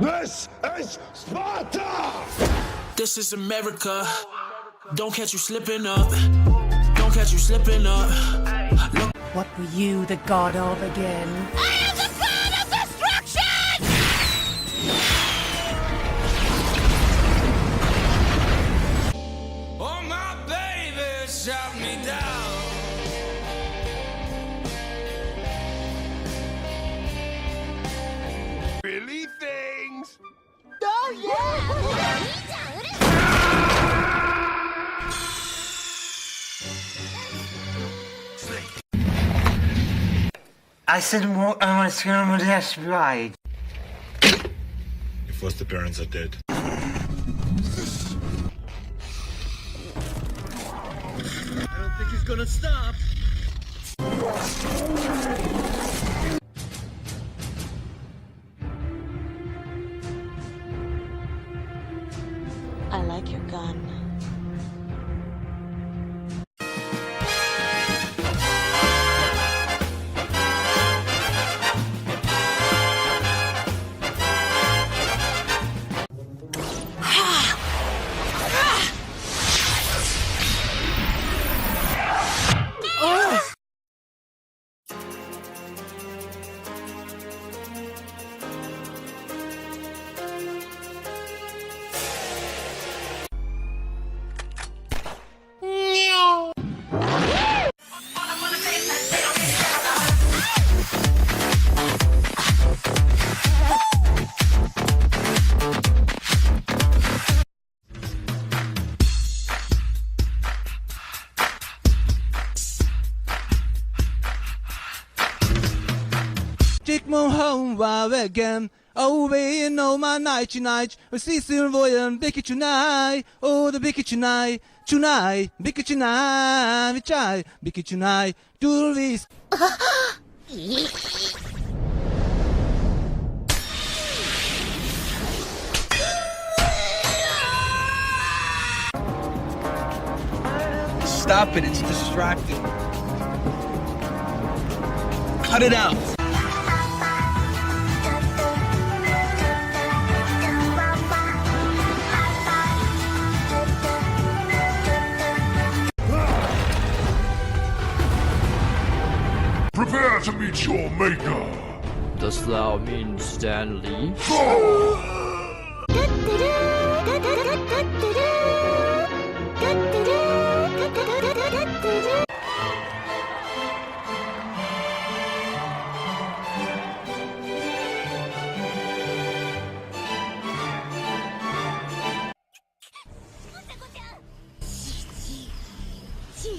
This is Sparta! This is America. Don't catch you slipping up. Don't catch you slipping up. Look. What were you the god of again? I am the god of destruction! Oh, my baby shot me down. Really things? Oh yeah! I said more, I want to scream on that ride. Your foster parents are dead. I don't think he's gonna stop. I like your gun. Take me home while again. Oh, we know my night. We see soon boy and Bicky tonight. Oh, the Bicky tonight. Bicky tonight. We try. Bicky tonight. Do this. Stop it, it's distracting. Cut it out. Prepare to meet your maker! Dost thou mean Stanley?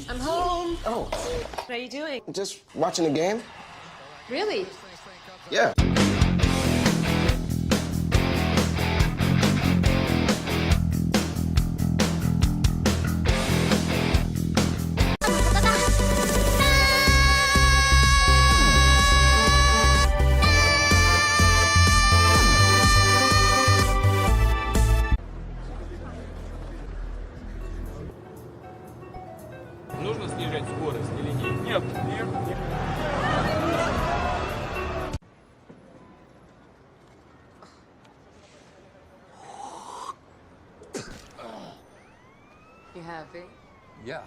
I'm home. Oh. What are you doing? Just watching the game. Really? Yeah. Нужно снижать скорость или нет? Нет, нет, нет. You happy? Yeah.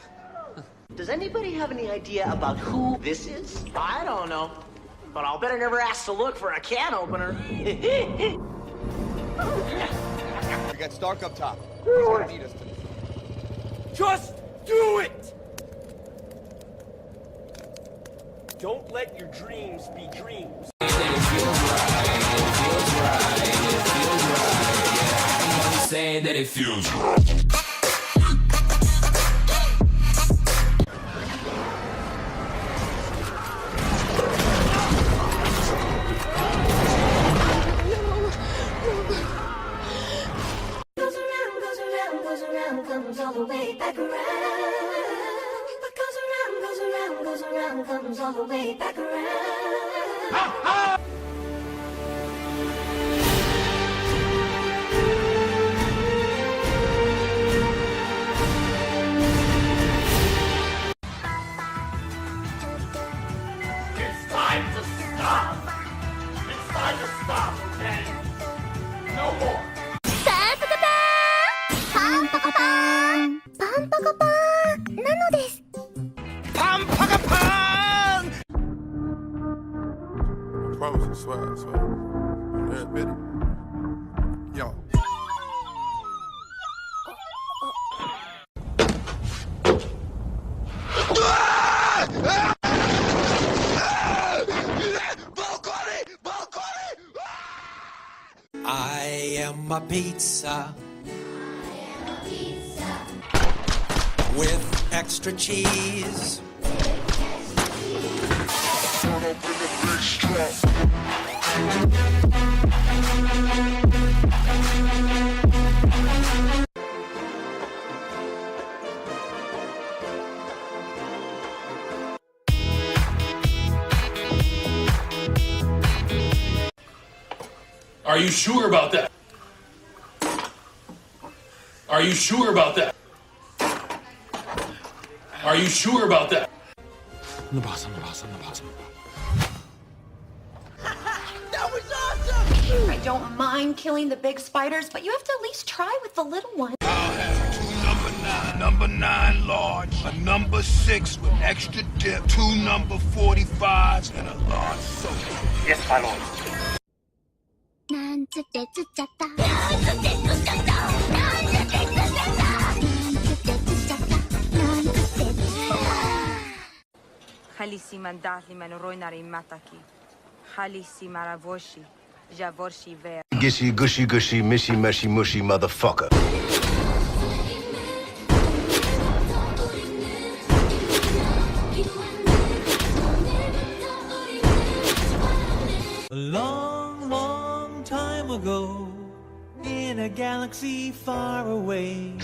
Does anybody have any idea about who this is? I don't know, but I'll bet I never asked to look for a can opener. We got Stark up top. He's gonna need us to... Just do it! Don't let your dreams be dreams. Saying that it feels right. Comes all the way back around. What goes around, comes all the way back around. It's time to stop! It's time to stop, okay? ンパカパーンなのです。パンパカパーン I promise you, swear. Every bit. Yo. I am a pizza. With extra cheese. Are you sure about that? Are you sure about that? Are you sure about that? I'm the boss, I'm the boss, I'm the boss. That was awesome! I don't mind killing the big spiders, but you have to at least try with the little ones. I'll have 2 number 9 large, a number 6 with extra dip, 2 number 45s, and a large soda. Yes, my lord. なんつってつっちゃった。なんつってつっちゃった。なんつってつっちゃった。なんつってつっちゃった。なんつってつっちゃった。خليسي من داخلي من رويناري ماتاكي. خليسي مرavoshi. Javorshi ver. Gishy, gushy, gushy, mishy, meshy, mushy, motherfucker. A long, long time ago, in a galaxy far away.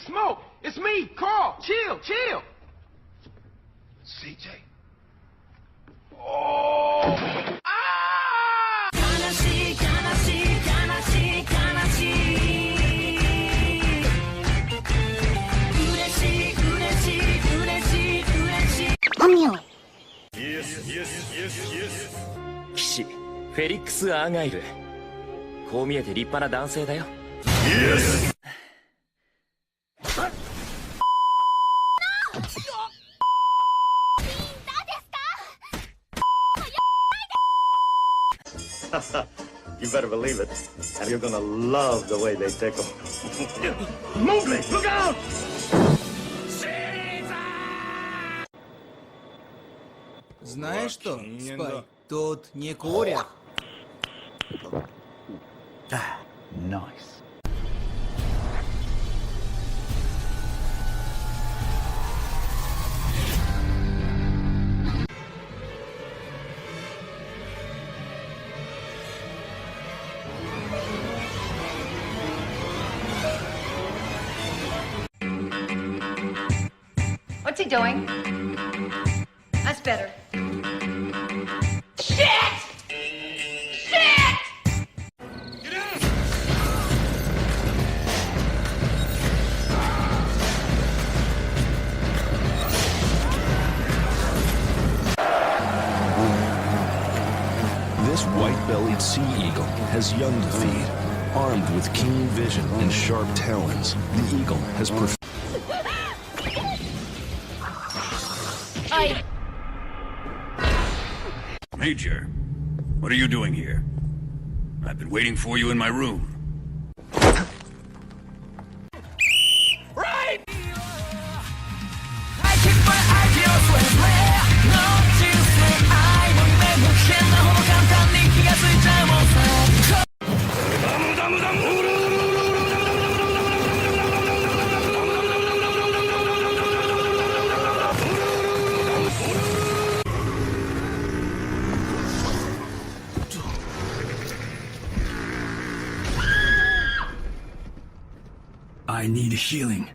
Smoke! It's me, Carl! Chill! CJ. Oh! Ah! Yes. 騎士、フェリックス・アーガイル。こう見えて立派な男性だよ。Yes! You better believe it. And you're gonna love the way they tickle. Mowgli, look out! Знаешь что, Спайк, тут не курят. Nice. What's he doing? That's better. This white-bellied sea eagle has young to feed. Armed with keen vision and sharp talons, the eagle has Major, what are you doing here? I've been waiting for you in my room. Right! I kick my ideals with rare. No juice, I will never can the whole company. You guys will jam on fire. I need healing.